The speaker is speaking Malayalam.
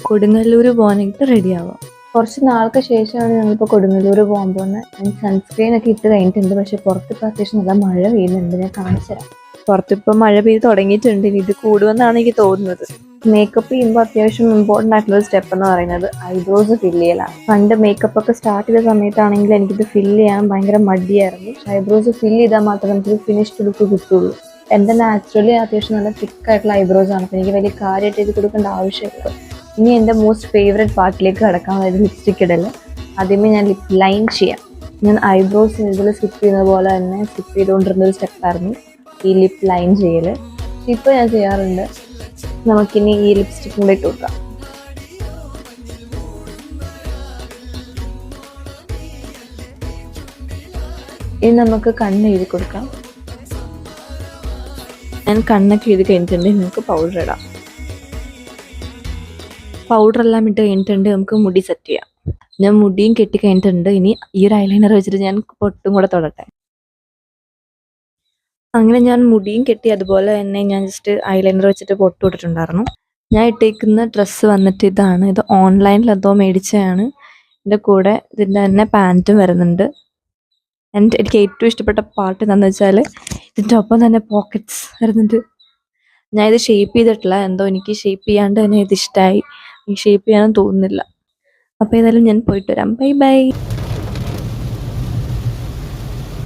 കൊടുങ്ങല്ലൂർ പോകാനായിട്ട് റെഡി ആവാം. കുറച്ച് നാൾക്ക് ശേഷമാണ് ഞങ്ങളിപ്പോൾ കൊടുങ്ങല്ലൂർ പോകാൻ പോകുന്നത്. ഞാൻ സൺസ്ക്രീൻ ഒക്കെ ഇട്ട് കഴിഞ്ഞിട്ടുണ്ട്. പക്ഷെ പുറത്തിപ്പോൾ അത്യാവശ്യം നല്ല മഴ പെയ്യുന്നുണ്ട്. ഞാൻ കാണിച്ചു തരാം. പുറത്തിപ്പോൾ മഴ പെയ്ത് തുടങ്ങിയിട്ടുണ്ട്. ഇത് കൂടുമെന്നാണ് എനിക്ക് തോന്നുന്നത്. മേക്കപ്പ് ചെയ്യുമ്പോൾ അത്യാവശ്യം ഇമ്പോർട്ടൻ്റ് ആയിട്ടുള്ള സ്റ്റെപ്പ് എന്ന് പറയുന്നത് ഐബ്രോസ് ഫില്ല് ചെയ്യലാണ്. പണ്ട് മേക്കപ്പ് ഒക്കെ സ്റ്റാർട്ട് ചെയ്ത സമയത്താണെങ്കിൽ എനിക്കിത് ഫില്ല് ചെയ്യാൻ ഭയങ്കര മടിയായിരുന്നു. ഐബ്രോസ് ഫില്ല് ചെയ്താൽ മാത്രമേ നമുക്കൊരു ഫിനിഷ്ഡ് ലുക്ക് കിട്ടുള്ളൂ. എൻ്റെ നാച്ചുറലി അത്യാവശ്യം നല്ല തിക്കായിട്ടുള്ള ഐബ്രോസ് ആണ്. അപ്പോൾ എനിക്ക് വലിയ കാര്യമായിട്ട് ഇത് കൊടുക്കേണ്ട ആവശ്യമില്ല. ഇനി എൻ്റെ മോസ്റ്റ് ഫേവറേറ്റ് പാർട്ടിലേക്ക് കിടക്കാൻ, അതായത് ലിപ്സ്റ്റിക് ഇടൽ. ആദ്യമേ ഞാൻ ലിപ് ലൈൻ ചെയ്യാം. ഞാൻ ഐബ്രോസ് ഇതിൽ സ്കിപ്പ് ചെയ്യുന്നത് പോലെ തന്നെ സ്കിപ്പ് ചെയ്തുകൊണ്ടിരുന്നൊരു സ്റ്റെപ്പായിരുന്നു ഈ ലിപ് ലൈൻ ചെയ്യൽ. ഇപ്പോൾ ഞാൻ ചെയ്യാറുണ്ട്. നമുക്കിനി ഈ ലിപ്സ്റ്റിക്കും കൂടെ ഇട്ട് കൊടുക്കാം. ഇനി നമുക്ക് കണ്ണ് എഴുതി കൊടുക്കാം. ഞാൻ കണ്ണൊക്കെ എഴുതി കഴിഞ്ഞിട്ടുണ്ടെങ്കിൽ നമുക്ക് പൗഡർ ഇടാം. പൗഡർ എല്ലാം ഇട്ട് കഴിഞ്ഞിട്ടുണ്ട്. നമുക്ക് മുടി സെറ്റ് ചെയ്യാം. ഞാൻ മുടിയും കെട്ടി കഴിഞ്ഞിട്ടുണ്ട്. ഇനി ഈ ഒരു ഐലൈനർ വെച്ചിട്ട് ഞാൻ പൊട്ടും കൂടെ തൊടട്ടെ. അങ്ങനെ ഞാൻ മുടിയും കെട്ടി, അതുപോലെ തന്നെ ഞാൻ ജസ്റ്റ് ഐലൈനർ വെച്ചിട്ട് പൊട്ട് ഇട്ടിട്ടുണ്ടായിരുന്നു. ഞാൻ ഇട്ടേക്കുന്ന ഡ്രസ്സ് വന്നിട്ട് ഇതാണ്. ഇത് ഓൺലൈനിൽ എന്തോ മേടിച്ചതാണ്. ഇതിൻ്റെ കൂടെ ഇതിൻ്റെ തന്നെ പാൻറ്റും വരുന്നുണ്ട്. എനിക്ക് ഏറ്റവും ഇഷ്ടപ്പെട്ട പാർട്ട് എന്താണെന്ന് വെച്ചാൽ ഇതിൻ്റെ ഒപ്പം തന്നെ പോക്കറ്റ്സ് വരുന്നുണ്ട്. ഞാൻ ഇത് ഷേപ്പ് ചെയ്തിട്ടില്ല. എന്തോ എനിക്ക് ഷേപ്പ് ചെയ്യാണ്ട് തന്നെ ഇത് ഇഷ്ടമായി. ഷേപ്പ് ചെയ്യാനും തോന്നുന്നില്ല. അപ്പോൾ ഏതായാലും ഞാൻ പോയിട്ട് വരാം. Bye bye.